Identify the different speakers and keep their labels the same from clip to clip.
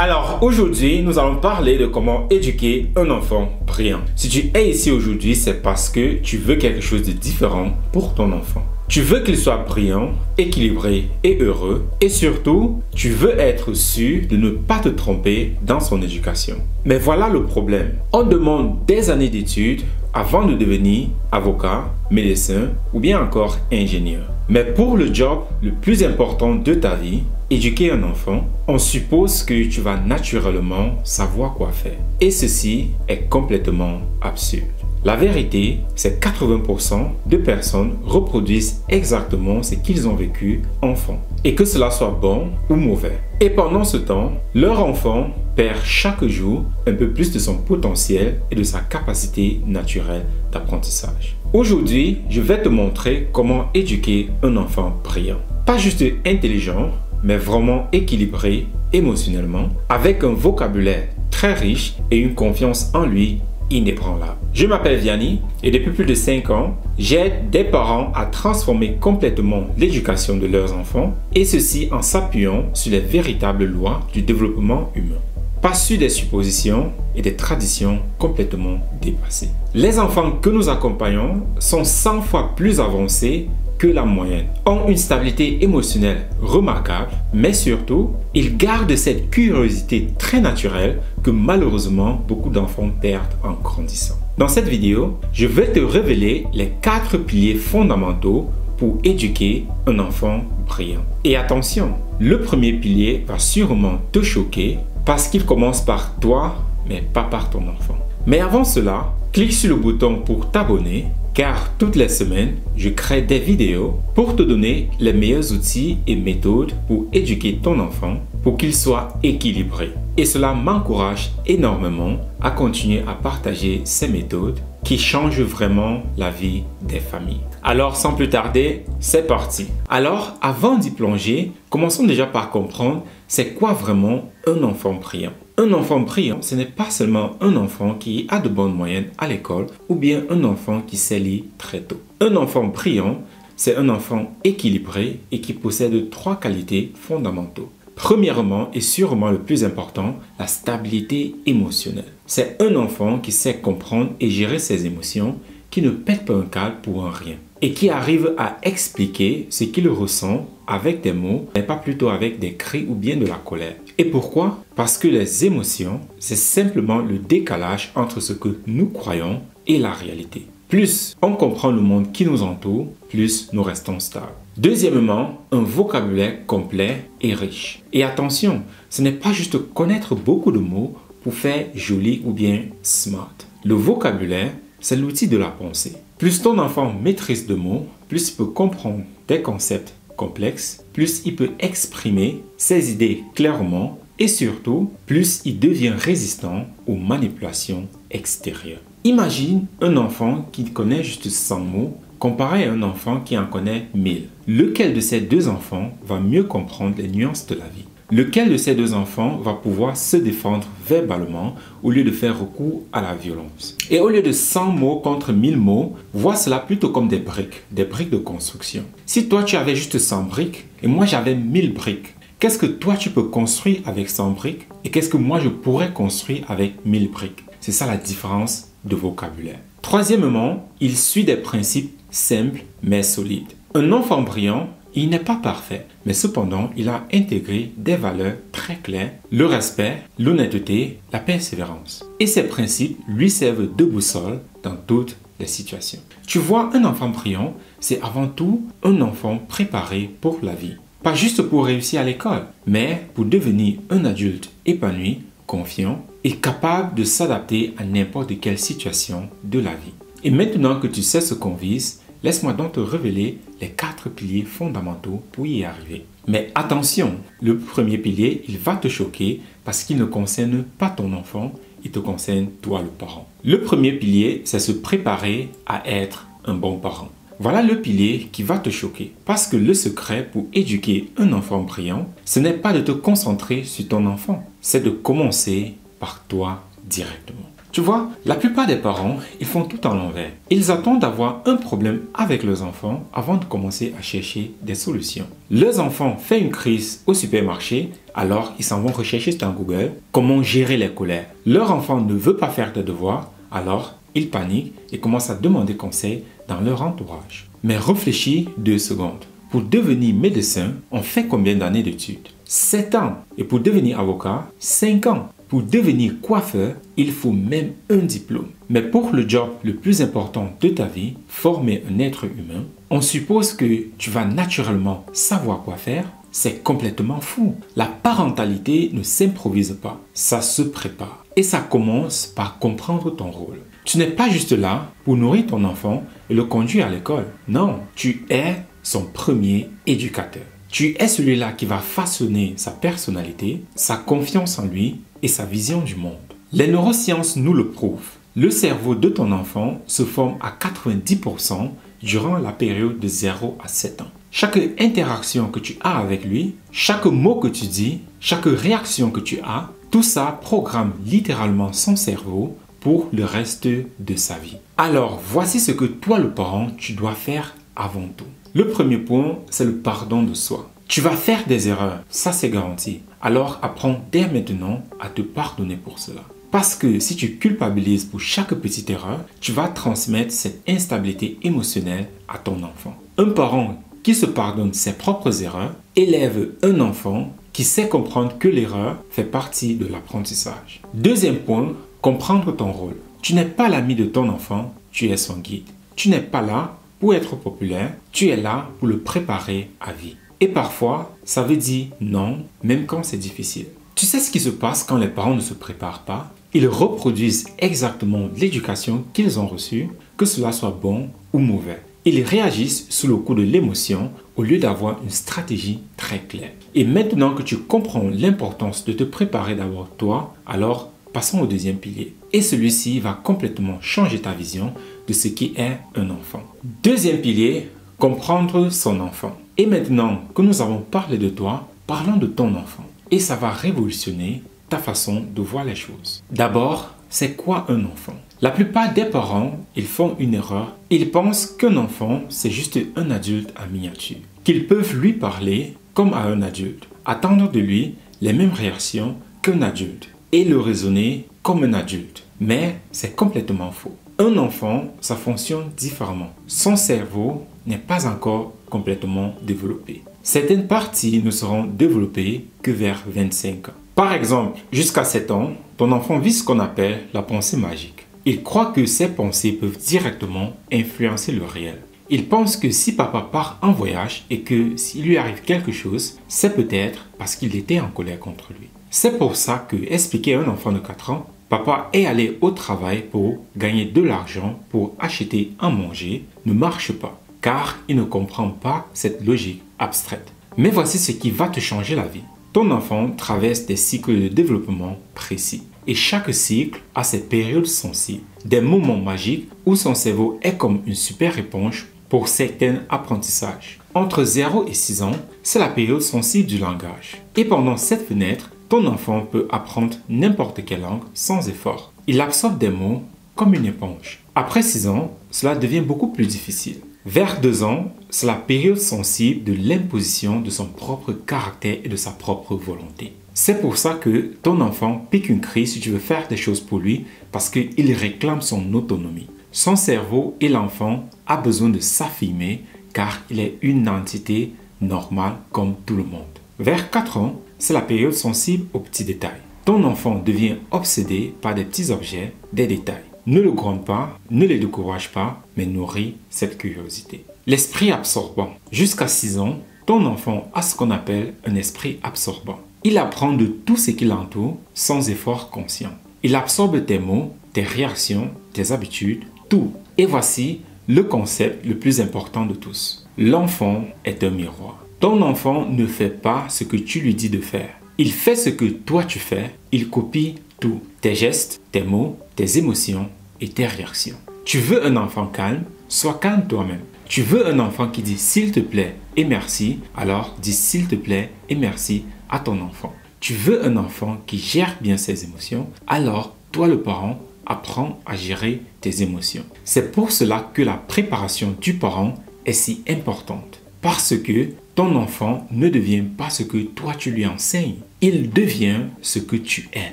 Speaker 1: Alors aujourd'hui, nous allons parler de comment éduquer un enfant brillant. Si tu es ici aujourd'hui, c'est parce que tu veux quelque chose de différent pour ton enfant. Tu veux qu'il soit brillant, équilibré et heureux. Et surtout, tu veux être sûr de ne pas te tromper dans son éducation. Mais voilà le problème. On demande des années d'études avant de devenir avocat, médecin ou bien encore ingénieur. Mais pour le job le plus important de ta vie, éduquer un enfant, on suppose que tu vas naturellement savoir quoi faire. Et ceci est complètement absurde. La vérité, c'est que 80% de personnes reproduisent exactement ce qu'ils ont vécu enfant. Et que cela soit bon ou mauvais. Et pendant ce temps, leur enfant perd chaque jour un peu plus de son potentiel et de sa capacité naturelle d'apprentissage. Aujourd'hui, je vais te montrer comment éduquer un enfant brillant. Pas juste intelligent, mais vraiment équilibré émotionnellement, avec un vocabulaire très riche et une confiance en lui inébranlable. Je m'appelle Vianney et depuis plus de 5 ans, j'aide des parents à transformer complètement l'éducation de leurs enfants et ceci en s'appuyant sur les véritables lois du développement humain. Pas sur des suppositions et des traditions complètement dépassées. Les enfants que nous accompagnons sont 100 fois plus avancés que la moyenne, ont une stabilité émotionnelle remarquable, mais surtout, ils gardent cette curiosité très naturelle que malheureusement beaucoup d'enfants perdent en grandissant. Dans cette vidéo, je vais te révéler les 4 piliers fondamentaux pour éduquer un enfant brillant. Et attention, le premier pilier va sûrement te choquer parce qu'il commence par toi, mais pas par ton enfant. Mais avant cela, clique sur le bouton pour t'abonner car toutes les semaines, je crée des vidéos pour te donner les meilleurs outils et méthodes pour éduquer ton enfant pour qu'il soit équilibré. Et cela m'encourage énormément à continuer à partager ces méthodes qui changent vraiment la vie des familles. Alors sans plus tarder, c'est parti. Alors avant d'y plonger, commençons déjà par comprendre c'est quoi vraiment un enfant brillant. Un enfant brillant, ce n'est pas seulement un enfant qui a de bonnes moyennes à l'école ou bien un enfant qui sait lire très tôt. Un enfant brillant, c'est un enfant équilibré et qui possède 3 qualités fondamentales. Premièrement et sûrement le plus important, la stabilité émotionnelle. C'est un enfant qui sait comprendre et gérer ses émotions, qui ne pète pas un câble pour un rien et qui arrive à expliquer ce qu'il ressent avec des mots, mais pas plutôt avec des cris ou bien de la colère. Et pourquoi? Parce que les émotions, c'est simplement le décalage entre ce que nous croyons et la réalité. Plus on comprend le monde qui nous entoure, plus nous restons stables. Deuxièmement, un vocabulaire complet et riche. Et attention, ce n'est pas juste connaître beaucoup de mots pour faire joli ou bien smart. Le vocabulaire, c'est l'outil de la pensée. Plus ton enfant maîtrise de mots, plus il peut comprendre des concepts complexes, plus il peut exprimer ses idées clairement et surtout, plus il devient résistant aux manipulations extérieures. Imagine un enfant qui connaît juste 100 mots comparé à un enfant qui en connaît 1000. Lequel de ces deux enfants va mieux comprendre les nuances de la vie? Lequel de ces deux enfants va pouvoir se défendre verbalement au lieu de faire recours à la violence? Et au lieu de 100 mots contre 1000 mots, vois cela plutôt comme des briques de construction. Si toi tu avais juste 100 briques et moi j'avais 1000 briques, qu'est-ce que toi tu peux construire avec 100 briques et qu'est-ce que moi je pourrais construire avec 1000 briques? C'est ça la différence de vocabulaire. Troisièmement, il suit des principes simples mais solides. Un enfant brillant, il n'est pas parfait, mais cependant, il a intégré des valeurs très claires, le respect, l'honnêteté, la persévérance. Et ces principes lui servent de boussole dans toutes les situations. Tu vois, un enfant brillant, c'est avant tout un enfant préparé pour la vie. Pas juste pour réussir à l'école, mais pour devenir un adulte épanoui, confiant et capable de s'adapter à n'importe quelle situation de la vie. Et maintenant que tu sais ce qu'on vise, laisse-moi donc te révéler les 4 piliers fondamentaux pour y arriver. Mais attention, le premier pilier, il va te choquer parce qu'il ne concerne pas ton enfant, il te concerne toi le parent. Le premier pilier, c'est se préparer à être un bon parent. Voilà le pilier qui va te choquer parce que le secret pour éduquer un enfant brillant, ce n'est pas de te concentrer sur ton enfant, c'est de commencer par toi directement. Tu vois, la plupart des parents, ils font tout à l'envers. Ils attendent d'avoir un problème avec leurs enfants avant de commencer à chercher des solutions. Leurs enfants font une crise au supermarché, alors ils s'en vont rechercher sur Google comment gérer les colères. Leur enfant ne veut pas faire des devoirs, alors ils paniquent et commencent à demander conseil dans leur entourage. Mais réfléchis 2 secondes. Pour devenir médecin, on fait combien d'années d'études? 7 ans. Et pour devenir avocat, 5 ans. Pour devenir coiffeur, il faut même un diplôme. Mais pour le job le plus important de ta vie, former un être humain, on suppose que tu vas naturellement savoir quoi faire. C'est complètement fou. La parentalité ne s'improvise pas, ça se prépare. Et ça commence par comprendre ton rôle. Tu n'es pas juste là pour nourrir ton enfant et le conduire à l'école. Non, tu es son premier éducateur. Tu es celui-là qui va façonner sa personnalité, sa confiance en lui et sa vision du monde. Les neurosciences nous le prouvent. Le cerveau de ton enfant se forme à 90% durant la période de 0 à 7 ans. Chaque interaction que tu as avec lui, chaque mot que tu dis, chaque réaction que tu as, tout ça programme littéralement son cerveau pour le reste de sa vie. Alors, voici ce que toi, le parent, tu dois faire avant tout. Le premier point, c'est le pardon de soi. Tu vas faire des erreurs, ça c'est garanti. Alors apprends dès maintenant à te pardonner pour cela. Parce que si tu culpabilises pour chaque petite erreur, tu vas transmettre cette instabilité émotionnelle à ton enfant. Un parent qui se pardonne ses propres erreurs élève un enfant qui sait comprendre que l'erreur fait partie de l'apprentissage. Deuxième point, comprendre ton rôle. Tu n'es pas l'ami de ton enfant, tu es son guide. Tu n'es pas là pour être populaire, tu es là pour le préparer à vie. Et parfois, ça veut dire non, même quand c'est difficile. Tu sais ce qui se passe quand les parents ne se préparent pas? Ils reproduisent exactement l'éducation qu'ils ont reçue, que cela soit bon ou mauvais. Ils réagissent sous le coup de l'émotion au lieu d'avoir une stratégie très claire. Et maintenant que tu comprends l'importance de te préparer d'abord toi, alors passons au deuxième pilier. Et celui-ci va complètement changer ta vision de ce qui est un enfant. Deuxième pilier, comprendre son enfant. Et maintenant que nous avons parlé de toi, parlons de ton enfant. Et ça va révolutionner ta façon de voir les choses. D'abord, c'est quoi un enfant? La plupart des parents, ils font une erreur. Ils pensent qu'un enfant, c'est juste un adulte en miniature. Qu'ils peuvent lui parler comme à un adulte, attendre de lui les mêmes réactions qu'un adulte et le raisonner comme un adulte. Mais c'est complètement faux. Un enfant, ça fonctionne différemment. Son cerveau n'est pas encore complètement développé. Certaines parties ne seront développées que vers 25 ans. Par exemple, jusqu'à 7 ans, ton enfant vit ce qu'on appelle la pensée magique. Il croit que ses pensées peuvent directement influencer le réel. Il pense que si papa part en voyage et que s'il lui arrive quelque chose, c'est peut-être parce qu'il était en colère contre lui. C'est pour ça que expliquer à un enfant de 4 ans, papa est allé au travail pour gagner de l'argent pour acheter à manger, ne marche pas, car il ne comprend pas cette logique abstraite. Mais voici ce qui va te changer la vie. Ton enfant traverse des cycles de développement précis. Et chaque cycle a ses périodes sensibles, des moments magiques où son cerveau est comme une super éponge pour certains apprentissages. Entre 0 et 6 ans, c'est la période sensible du langage. Et pendant cette fenêtre, ton enfant peut apprendre n'importe quelle langue sans effort. Il absorbe des mots comme une éponge. Après 6 ans, cela devient beaucoup plus difficile. Vers 2 ans, c'est la période sensible de l'imposition de son propre caractère et de sa propre volonté. C'est pour ça que ton enfant pique une crise si tu veux faire des choses pour lui parce qu'il réclame son autonomie. Son cerveau et l'enfant a besoin de s'affirmer car il est une entité normale comme tout le monde. Vers 4 ans, c'est la période sensible aux petits détails. Ton enfant devient obsédé par des petits objets, des détails. Ne le gronde pas, ne le décourage pas, mais nourris cette curiosité. L'esprit absorbant. Jusqu'à 6 ans, ton enfant a ce qu'on appelle un esprit absorbant. Il apprend de tout ce qui l'entoure sans effort conscient. Il absorbe tes mots, tes réactions, tes habitudes, tout. Et voici le concept le plus important de tous. L'enfant est un miroir. Ton enfant ne fait pas ce que tu lui dis de faire. Il fait ce que toi tu fais. Il copie tout. Tes gestes, tes mots, tes émotions et tes réactions. Tu veux un enfant calme? Sois calme toi-même. Tu veux un enfant qui dit s'il te plaît et merci, alors dis s'il te plaît et merci à ton enfant. Tu veux un enfant qui gère bien ses émotions, alors toi le parent, apprends à gérer tes émotions. C'est pour cela que la préparation du parent est si importante. Parce que ton enfant ne devient pas ce que toi tu lui enseignes. Il devient ce que tu es.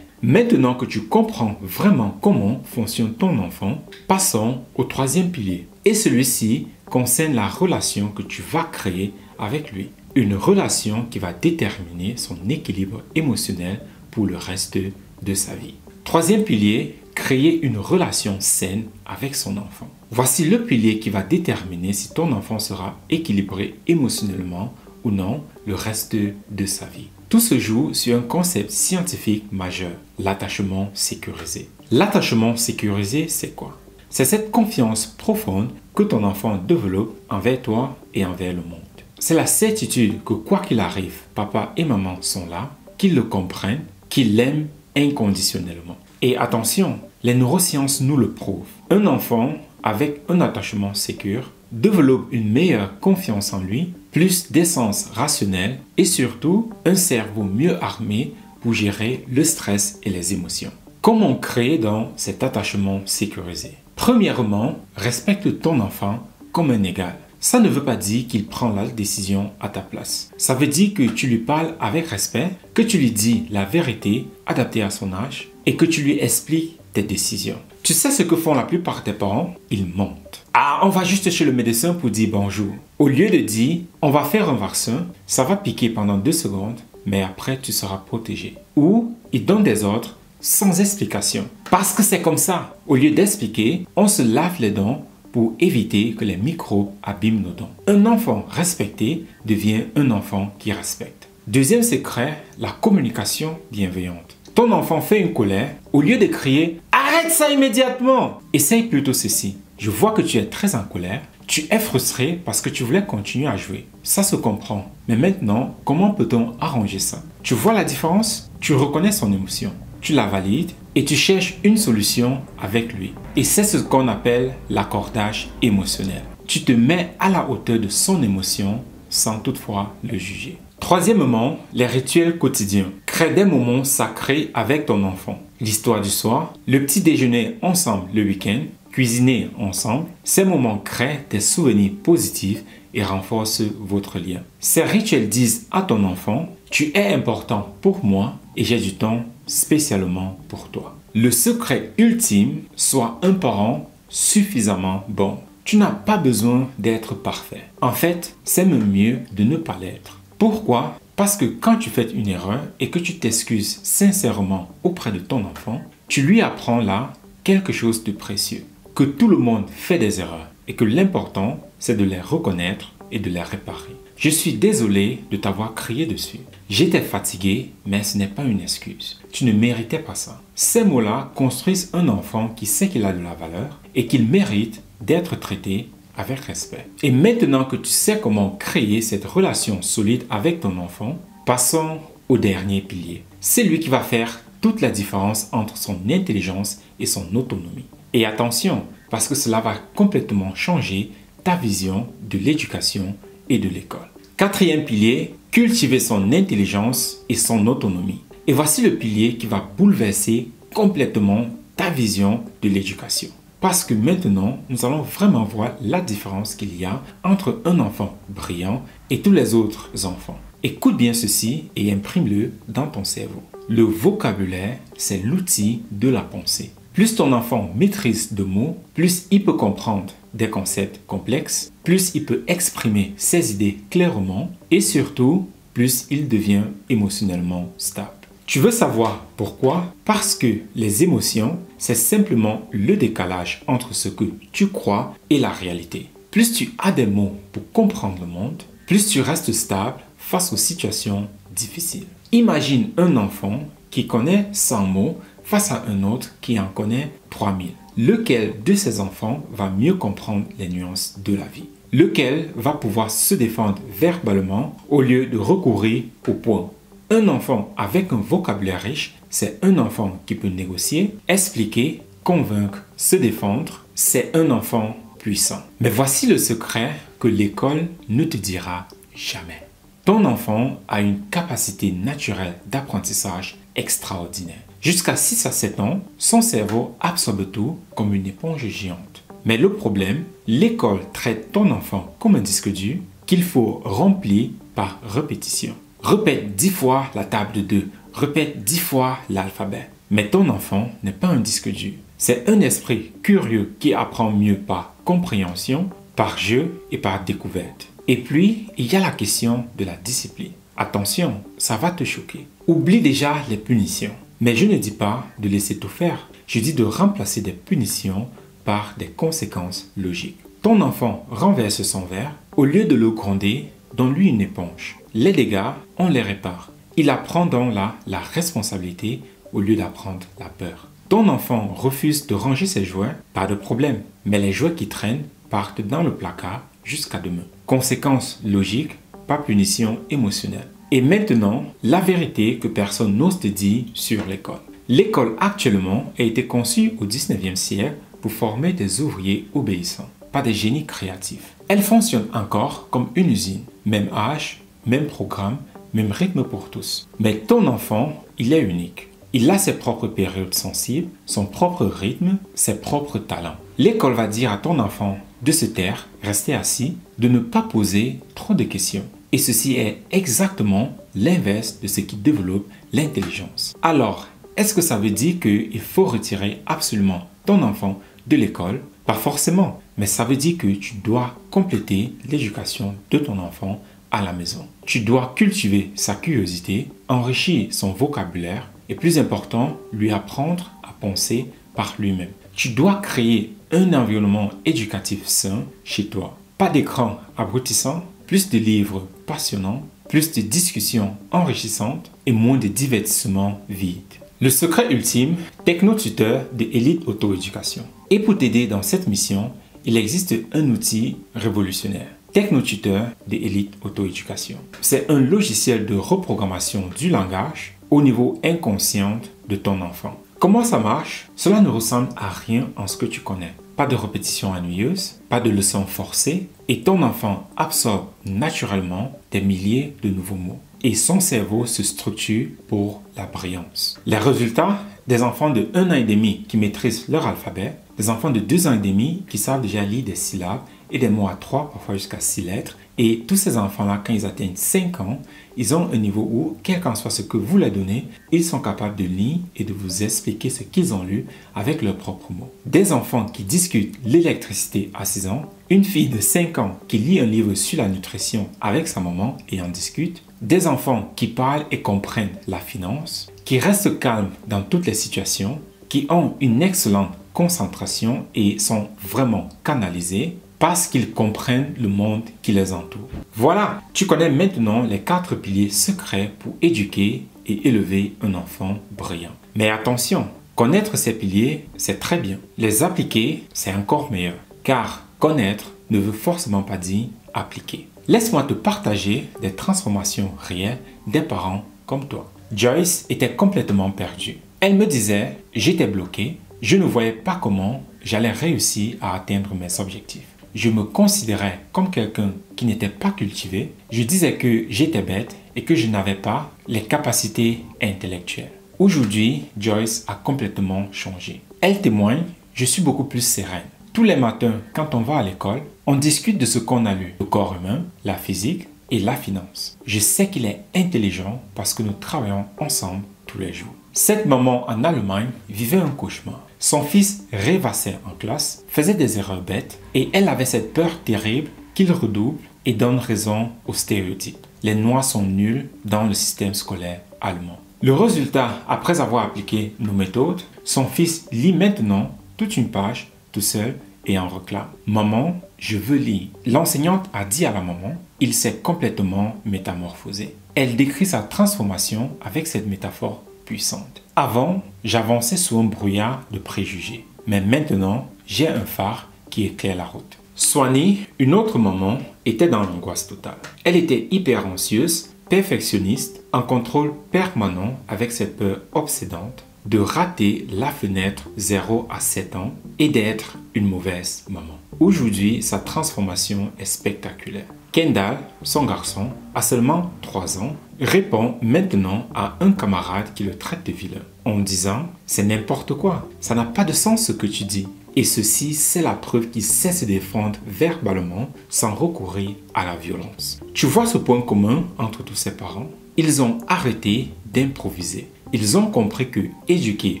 Speaker 1: Maintenant que tu comprends vraiment comment fonctionne ton enfant, passons au troisième pilier. Et celui-ci concerne la relation que tu vas créer avec lui. Une relation qui va déterminer son équilibre émotionnel pour le reste de sa vie. Troisième pilier, créer une relation saine avec son enfant. Voici le pilier qui va déterminer si ton enfant sera équilibré émotionnellement ou non le reste de sa vie. Tout se joue sur un concept scientifique majeur, l'attachement sécurisé. L'attachement sécurisé, c'est quoi? C'est cette confiance profonde que ton enfant développe envers toi et envers le monde. C'est la certitude que quoi qu'il arrive, papa et maman sont là, qu'ils le comprennent, qu'ils l'aiment inconditionnellement. Et attention, les neurosciences nous le prouvent. Un enfant avec un attachement sécure développe une meilleure confiance en lui, plus d'essence rationnelle et surtout un cerveau mieux armé pour gérer le stress et les émotions. Comment créer donc cet attachement sécurisé? Premièrement, respecte ton enfant comme un égal. Ça ne veut pas dire qu'il prend la décision à ta place. Ça veut dire que tu lui parles avec respect, que tu lui dis la vérité adaptée à son âge et que tu lui expliques tes décisions. Tu sais ce que font la plupart des parents? Ils mentent. Ah, on va juste chez le médecin pour dire bonjour. Au lieu de dire, on va faire un vaccin, ça va piquer pendant 2 secondes, mais après tu seras protégé. Ou ils donnent des ordres sans explication. Parce que c'est comme ça. Au lieu d'expliquer, on se lave les dents pour éviter que les microbes abîment nos dents. Un enfant respecté devient un enfant qui respecte. Deuxième secret, la communication bienveillante. Ton enfant fait une colère, au lieu de crier « Arrête ça immédiatement !» Essaye plutôt ceci. Je vois que tu es très en colère, tu es frustré parce que tu voulais continuer à jouer. Ça se comprend. Mais maintenant, comment peut-on arranger ça? Tu vois la différence? Tu reconnais son émotion. Tu la valides et tu cherches une solution avec lui. Et c'est ce qu'on appelle l'accordage émotionnel. Tu te mets à la hauteur de son émotion sans toutefois le juger. Troisièmement, les rituels quotidiens. Crée des moments sacrés avec ton enfant. L'histoire du soir, le petit déjeuner ensemble le week-end, cuisiner ensemble. Ces moments créent des souvenirs positifs et renforcent votre lien. Ces rituels disent à ton enfant, tu es important pour moi et j'ai du temps spécialement pour toi. Le secret ultime, sois un parent suffisamment bon. Tu n'as pas besoin d'être parfait. En fait, c'est même mieux de ne pas l'être. Pourquoi? Parce que quand tu fais une erreur et que tu t'excuses sincèrement auprès de ton enfant, tu lui apprends là quelque chose de précieux. Que tout le monde fait des erreurs et que l'important, c'est de les reconnaître et de les réparer. Je suis désolé de t'avoir crié dessus. J'étais fatigué, mais ce n'est pas une excuse. Tu ne méritais pas ça. Ces mots-là construisent un enfant qui sait qu'il a de la valeur et qu'il mérite d'être traité avec respect. Et maintenant que tu sais comment créer cette relation solide avec ton enfant, passons au dernier pilier. C'est lui qui va faire toute la différence entre son intelligence et son autonomie. Et attention, parce que cela va complètement changer ta vision de l'éducation et de l'école. Quatrième pilier, cultiver son intelligence et son autonomie. Et voici le pilier qui va bouleverser complètement ta vision de l'éducation. Parce que maintenant, nous allons vraiment voir la différence qu'il y a entre un enfant brillant et tous les autres enfants. Écoute bien ceci et imprime-le dans ton cerveau. Le vocabulaire, c'est l'outil de la pensée. Plus ton enfant maîtrise de mots, plus il peut comprendre des concepts complexes, plus il peut exprimer ses idées clairement et surtout, plus il devient émotionnellement stable. Tu veux savoir pourquoi? Parce que les émotions, c'est simplement le décalage entre ce que tu crois et la réalité. Plus tu as des mots pour comprendre le monde, plus tu restes stable face aux situations difficiles. Imagine un enfant qui connaît 100 mots face à un autre qui en connaît 3000. Lequel de ces enfants va mieux comprendre les nuances de la vie? Lequel va pouvoir se défendre verbalement au lieu de recourir au poing? Un enfant avec un vocabulaire riche, c'est un enfant qui peut négocier, expliquer, convaincre, se défendre. C'est un enfant puissant. Mais voici le secret que l'école ne te dira jamais. Ton enfant a une capacité naturelle d'apprentissage extraordinaire. Jusqu'à 6 à 7 ans, son cerveau absorbe tout comme une éponge géante. Mais le problème, l'école traite ton enfant comme un disque dur qu'il faut remplir par répétition. Répète 10 fois la table de 2, répète 10 fois l'alphabet. Mais ton enfant n'est pas un disque dur. C'est un esprit curieux qui apprend mieux par compréhension, par jeu et par découverte. Et puis, il y a la question de la discipline. Attention, ça va te choquer. Oublie déjà les punitions. Mais je ne dis pas de laisser tout faire. Je dis de remplacer des punitions par des conséquences logiques. Ton enfant renverse son verre. Au lieu de le gronder, donne-lui une éponge. Les dégâts, on les répare. Il apprend donc là la responsabilité au lieu d'apprendre la peur. Ton enfant refuse de ranger ses jouets, pas de problème. Mais les jouets qui traînent partent dans le placard jusqu'à demain. Conséquence logique, pas punition émotionnelle. Et maintenant, la vérité que personne n'ose te dire sur l'école. L'école actuellement a été conçue au 19e siècle pour former des ouvriers obéissants, pas des génies créatifs. Elle fonctionne encore comme une usine. Même âge, même programme, même rythme pour tous. Mais ton enfant, il est unique. Il a ses propres périodes sensibles, son propre rythme, ses propres talents. L'école va dire à ton enfant de se taire, rester assis, de ne pas poser trop de questions. Et ceci est exactement l'inverse de ce qui développe l'intelligence. Alors, est-ce que ça veut dire qu'il faut retirer absolument ton enfant de l'école? Pas forcément, mais ça veut dire que tu dois compléter l'éducation de ton enfant à la maison. Tu dois cultiver sa curiosité, enrichir son vocabulaire et plus important, lui apprendre à penser par lui-même. Tu dois créer un environnement éducatif sain chez toi. Pas d'écran abrutissant, plus de livres passionnants, plus de discussions enrichissantes et moins de divertissements vides. Le secret ultime, technotuteur de Elite Auto-Éducation. Et pour t'aider dans cette mission, il existe un outil révolutionnaire. Technotuteur de Elite Auto-Éducation. C'est un logiciel de reprogrammation du langage au niveau inconscient de ton enfant. Comment ça marche? Cela ne ressemble à rien en ce que tu connais. Pas de répétition ennuyeuse, pas de leçons forcées et ton enfant absorbe naturellement des milliers de nouveaux mots. Et son cerveau se structure pour la brillance. Les résultats, des enfants de 1 an et demi qui maîtrisent leur alphabet, des enfants de 2 ans et demi qui savent déjà lire des syllabes et des mots à 3, parfois jusqu'à 6 lettres. Et tous ces enfants-là, quand ils atteignent 5 ans, ils ont un niveau où, quel qu'en soit ce que vous leur donnez, ils sont capables de lire et de vous expliquer ce qu'ils ont lu avec leurs propres mots. Des enfants qui discutent l'électricité à 6 ans, une fille de 5 ans qui lit un livre sur la nutrition avec sa maman et en discute, des enfants qui parlent et comprennent la finance, qui restent calmes dans toutes les situations, qui ont une excellente concentration et sont vraiment canalisés parce qu'ils comprennent le monde qui les entoure. Voilà, tu connais maintenant les 4 piliers secrets pour éduquer et élever un enfant brillant. Mais attention, connaître ces piliers, c'est très bien. Les appliquer, c'est encore meilleur. Car connaître ne veut forcément pas dire appliquer. Laisse-moi te partager des transformations réelles des parents comme toi. Joyce était complètement perdue. Elle me disait, j'étais bloqué, je ne voyais pas comment j'allais réussir à atteindre mes objectifs. Je me considérais comme quelqu'un qui n'était pas cultivé. Je disais que j'étais bête et que je n'avais pas les capacités intellectuelles. Aujourd'hui, Joyce a complètement changé. Elle témoigne, je suis beaucoup plus sereine. Tous les matins, quand on va à l'école, on discute de ce qu'on a lu, le corps humain, la physique et la finance. Je sais qu'il est intelligent parce que nous travaillons ensemble tous les jours. Cette maman en Allemagne vivait un cauchemar. Son fils rêvassait en classe, faisait des erreurs bêtes et elle avait cette peur terrible qu'il redouble et donne raison aux stéréotypes. Les Noirs sont nuls dans le système scolaire allemand. Le résultat, après avoir appliqué nos méthodes, son fils lit maintenant toute une page tout seul et en réclame. Maman, je veux lire. L'enseignante a dit à la maman, il s'est complètement métamorphosé. Elle décrit sa transformation avec cette métaphore puissante. Avant, j'avançais sous un brouillard de préjugés. Mais maintenant, j'ai un phare qui éclaire la route. Swanee, une autre maman, était dans l'angoisse totale. Elle était hyper anxieuse, perfectionniste, en contrôle permanent avec cette peur obsédante de rater la fenêtre 0 à 7 ans et d'être une mauvaise maman. Aujourd'hui, sa transformation est spectaculaire. Kendall, son garçon, a seulement 3 ans, répond maintenant à un camarade qui le traite de vilain en disant « c'est n'importe quoi, ça n'a pas de sens ce que tu dis ». Et ceci, c'est la preuve qu'il sait se défendre verbalement sans recourir à la violence. Tu vois ce point commun entre tous ces parents? Ils ont arrêté d'improviser. Ils ont compris que éduquer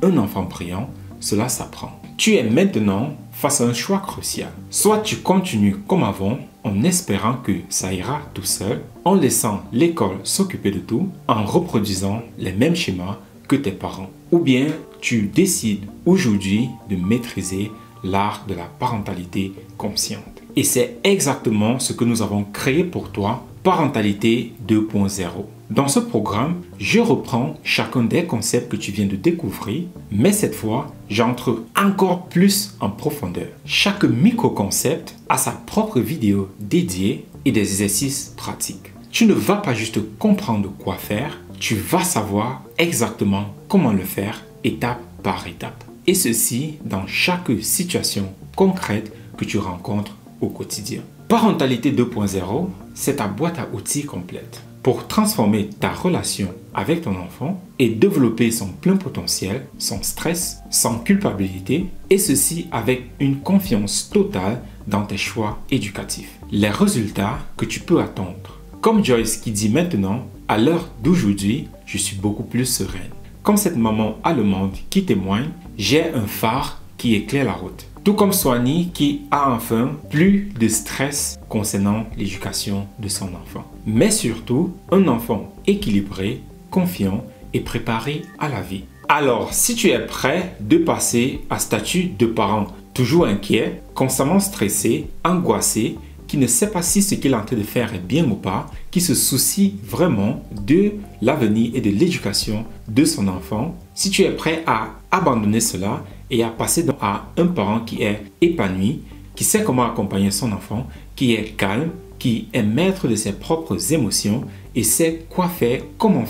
Speaker 1: un enfant brillant, cela s'apprend. Tu es maintenant face à un choix crucial. Soit tu continues comme avant en espérant que ça ira tout seul, en laissant l'école s'occuper de tout, en reproduisant les mêmes schémas que tes parents. Ou bien tu décides aujourd'hui de maîtriser l'art de la parentalité consciente. Et c'est exactement ce que nous avons créé pour toi, Parentalité 2.0. Dans ce programme, je reprends chacun des concepts que tu viens de découvrir, mais cette fois, j'entre encore plus en profondeur. Chaque micro-concept a sa propre vidéo dédiée et des exercices pratiques. Tu ne vas pas juste comprendre quoi faire, tu vas savoir exactement comment le faire étape par étape. Et ceci dans chaque situation concrète que tu rencontres au quotidien. Parentalité 2.0, c'est ta boîte à outils complète pour transformer ta relation avec ton enfant et développer son plein potentiel, sans stress, sans culpabilité, et ceci avec une confiance totale dans tes choix éducatifs. Les résultats que tu peux attendre. Comme Joyce qui dit maintenant, à l'heure d'aujourd'hui, je suis beaucoup plus sereine. Comme cette maman allemande qui témoigne, j'ai un phare qui éclaire la route. Tout comme Soigny qui a enfin plus de stress concernant l'éducation de son enfant. Mais surtout, un enfant équilibré, confiant et préparé à la vie. Alors, si tu es prêt de passer à statut de parent toujours inquiet, constamment stressé, angoissé, qui ne sait pas si ce qu'il est en train de faire est bien ou pas, qui se soucie vraiment de l'avenir et de l'éducation de son enfant, si tu es prêt à abandonner cela et à passer à un parent qui est épanoui, qui sait comment accompagner son enfant, qui est calme, qui est maître de ses propres émotions et sait quoi faire, comment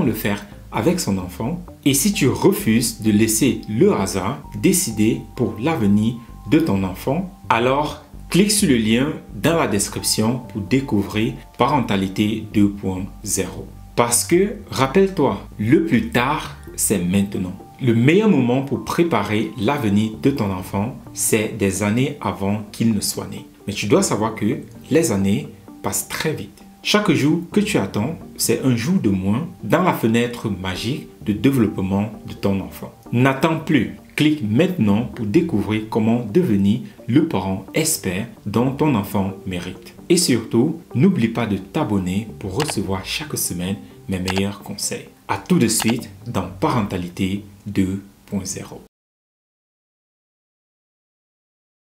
Speaker 1: le faire avec son enfant. Et si tu refuses de laisser le hasard décider pour l'avenir de ton enfant, alors clique sur le lien dans la description pour découvrir Parentalité 2.0. Parce que, rappelle-toi, le plus tard, c'est maintenant. Le meilleur moment pour préparer l'avenir de ton enfant, c'est des années avant qu'il ne soit né. Mais tu dois savoir que les années passent très vite. Chaque jour que tu attends, c'est un jour de moins dans la fenêtre magique de développement de ton enfant. N'attends plus. Clique maintenant pour découvrir comment devenir le parent expert dont ton enfant mérite. Et surtout, n'oublie pas de t'abonner pour recevoir chaque semaine mes meilleurs conseils. À tout de suite dans Parentalité 2.0.